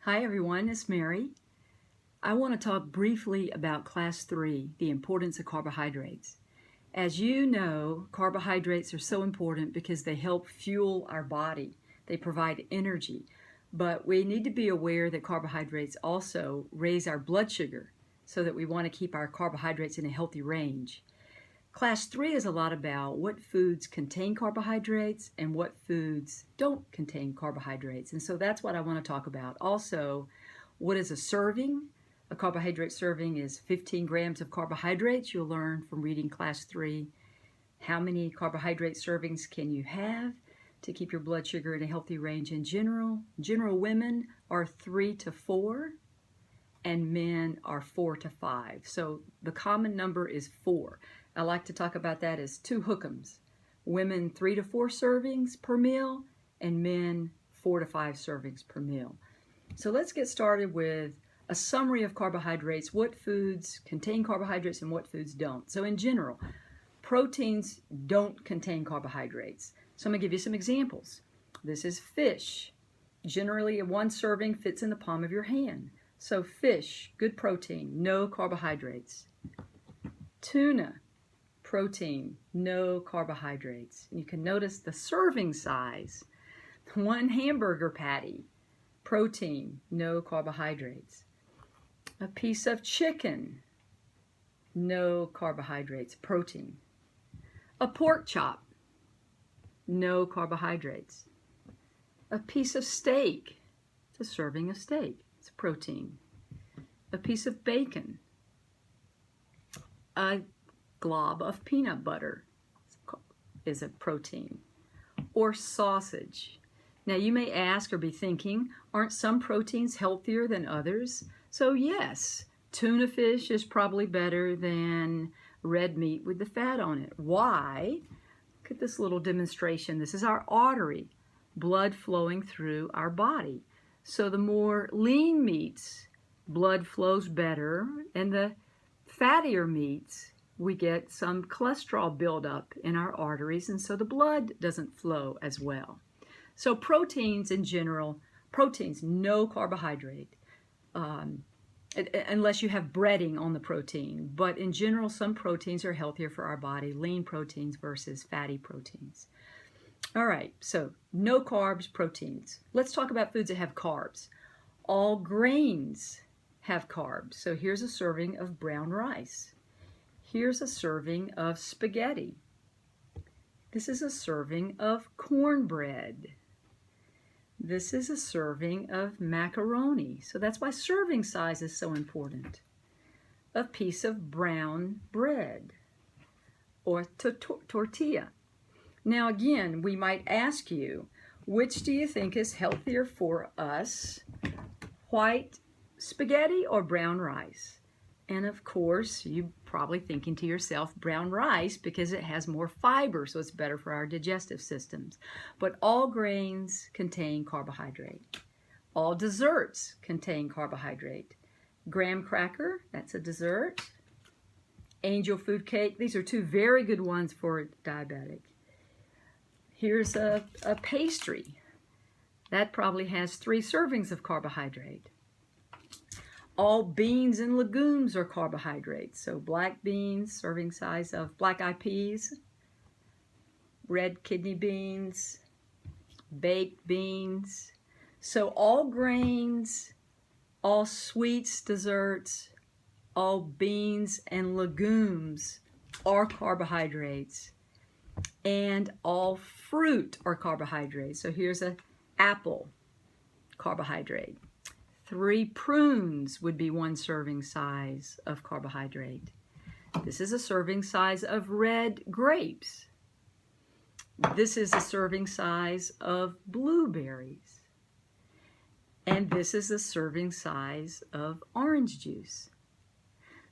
Hi everyone, it's Mary. I want to talk briefly about Class 3, the importance of carbohydrates. As you know, carbohydrates are so important because they help fuel our body. They provide energy. But we need to be aware that carbohydrates also raise our blood sugar so that we want to keep our carbohydrates in a healthy range. Class 3 is a lot about what foods contain carbohydrates and what foods don't contain carbohydrates. And so that's what I want to talk about. Also, what is a serving? A carbohydrate serving is 15 grams of carbohydrates. You'll learn from reading Class 3 how many carbohydrate servings can you have to keep your blood sugar in a healthy range in general. General women are 3 to 4 and men are 4 to 5. So the common number is 4. I like to talk about that as 2 hook'ems. Women 3 to 4 servings per meal and men 4 to 5 servings per meal. So let's get started with a summary of carbohydrates, what foods contain carbohydrates and what foods don't. So in general, proteins don't contain carbohydrates. So I'm going to give you some examples. This is fish. Generally, one serving fits in the palm of your hand. So fish, good protein, no carbohydrates. Tuna, protein, no carbohydrates. And you can notice the serving size. 1 hamburger patty, protein, no carbohydrates. A piece of chicken, no carbohydrates, protein. A pork chop, no carbohydrates. A piece of steak, it's a serving of steak, it's protein. A piece of bacon. A glob of peanut butter is a protein. Or sausage. Now you may ask or be thinking, aren't some proteins healthier than others? So yes, tuna fish is probably better than red meat with the fat on it. Why? Look at this little demonstration. This is our artery, blood flowing through our body. So the more lean meats, blood flows better, and the fattier meats, we get some cholesterol buildup in our arteries, and so the blood doesn't flow as well. So proteins in general, proteins, no carbohydrate, unless you have breading on the protein. But in general, some proteins are healthier for our body, lean proteins versus fatty proteins. All right, so no carbs, proteins. Let's talk about foods that have carbs. All grains have carbs. So here's a serving of brown rice. Here's a serving of spaghetti. This is a serving of cornbread. This is a serving of macaroni. So that's why serving size is so important. A piece of brown bread or tortilla. Now again, we might ask you, which do you think is healthier for us? White spaghetti or brown rice? And of course, you're probably thinking to yourself, brown rice because it has more fiber, so it's better for our digestive systems. But all grains contain carbohydrate. All desserts contain carbohydrate. Graham cracker, that's a dessert. Angel food cake, these are 2 very good ones for diabetic. Here's a pastry. That probably has 3 servings of carbohydrate. All beans and legumes are carbohydrates. So black beans, serving size of black-eyed peas, red kidney beans, baked beans. So all grains, all sweets, desserts, all beans and legumes are carbohydrates. And all fruit are carbohydrates. So here's an apple, carbohydrate. 3 prunes would be 1 serving size of carbohydrate. This is a serving size of red grapes. This is a serving size of blueberries. And this is a serving size of orange juice.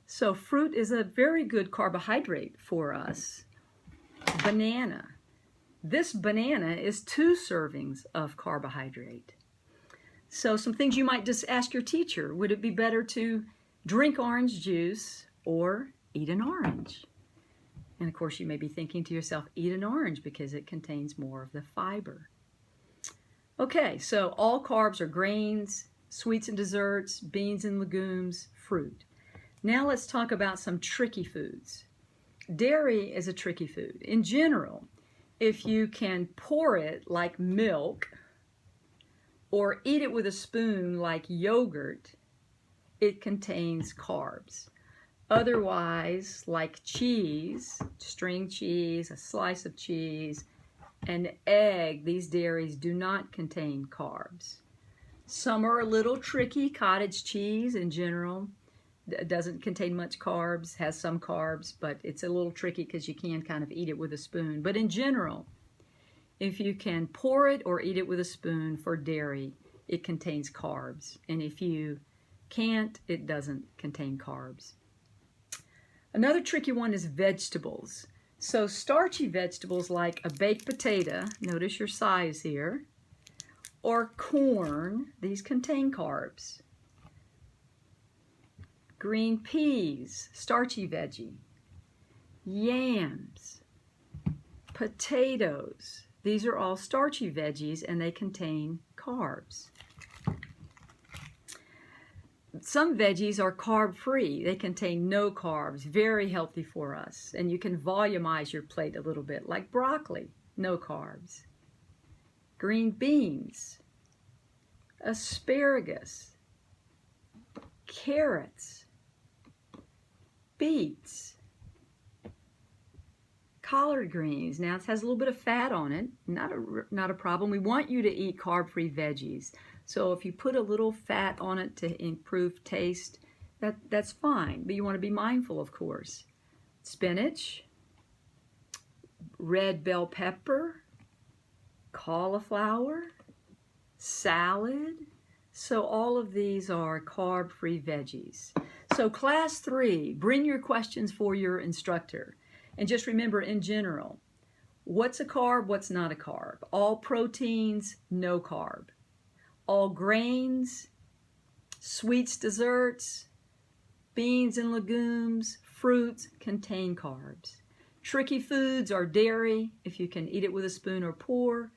So fruit is a very good carbohydrate for us. Banana. This banana is 2 servings of carbohydrate. So some things you might just ask your teacher. Would it be better to drink orange juice or eat an orange? And of course you may be thinking to yourself, eat an orange because it contains more of the fiber. Okay, so all carbs are grains, sweets and desserts, beans and legumes, fruit. Now let's talk about some tricky foods. Dairy is a tricky food. In general, if you can pour it like milk or eat it with a spoon like yogurt, it contains carbs. Otherwise, like cheese, string cheese, a slice of cheese, an egg, these dairies do not contain carbs. Some are a little tricky. Cottage cheese in general doesn't contain much carbs, has some carbs, but it's a little tricky because you can kind of eat it with a spoon. But in general, if you can pour it or eat it with a spoon for dairy, it contains carbs. And if you can't, it doesn't contain carbs. Another tricky one is vegetables. So starchy vegetables like a baked potato, notice your size here, or corn, these contain carbs. Green peas, starchy veggie. Yams, potatoes, these are all starchy veggies and they contain carbs. Some veggies are carb-free. They contain no carbs, very healthy for us. And you can volumize your plate a little bit, like broccoli, no carbs. Green beans, asparagus, carrots, beets, collard greens. Now it has a little bit of fat on it, not a problem. We want you to eat carb-free veggies. So if you put a little fat on it to improve taste, that's fine. But you want to be mindful, of course. Spinach, red bell pepper, cauliflower, salad. So all of these are carb-free veggies. So class 3, bring your questions for your instructor. And just remember, in general, what's a carb, what's not a carb? All proteins, no carb. All grains, sweets, desserts, beans and legumes, fruits contain carbs. Tricky foods are dairy, if you can eat it with a spoon or pour,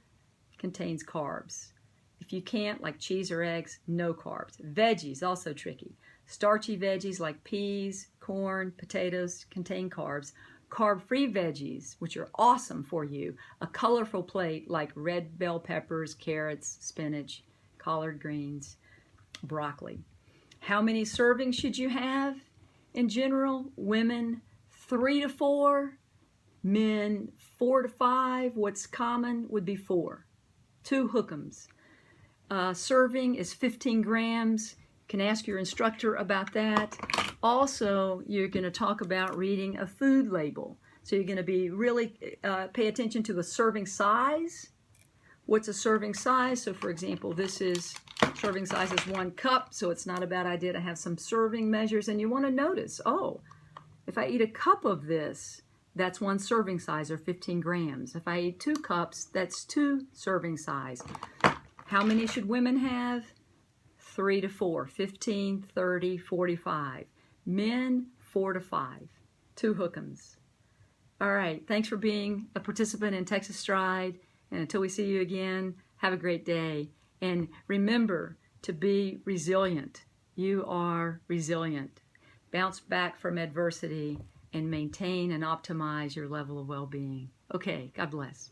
contains carbs. If you can't, like cheese or eggs, no carbs. Veggies, also tricky. Starchy veggies like peas, corn, potatoes contain carbs. Carb-free veggies, which are awesome for you, a colorful plate like red bell peppers, carrots, spinach, collard greens, broccoli. How many servings should you have? In general, women 3 to 4, men 4 to 5. What's common would be 4. 2 hookums. Serving is 15 grams. You can ask your instructor about that. Also, you're going to talk about reading a food label. So you're going to be really pay attention to the serving size. What's a serving size? So for example, this is serving size is 1 cup, so it's not a bad idea to have some serving measures. And you want to notice, oh, if I eat a cup of this, that's 1 serving size, or 15 grams. If I eat 2 cups, that's 2 serving size. How many should women have? 3 to 4, 15, 30, 45. Men, 4 to 5, 2 hookums. All right, thanks for being a participant in Texas Stride. And until we see you again, have a great day. And remember to be resilient. You are resilient. Bounce back from adversity and maintain and optimize your level of well-being. Okay, God bless.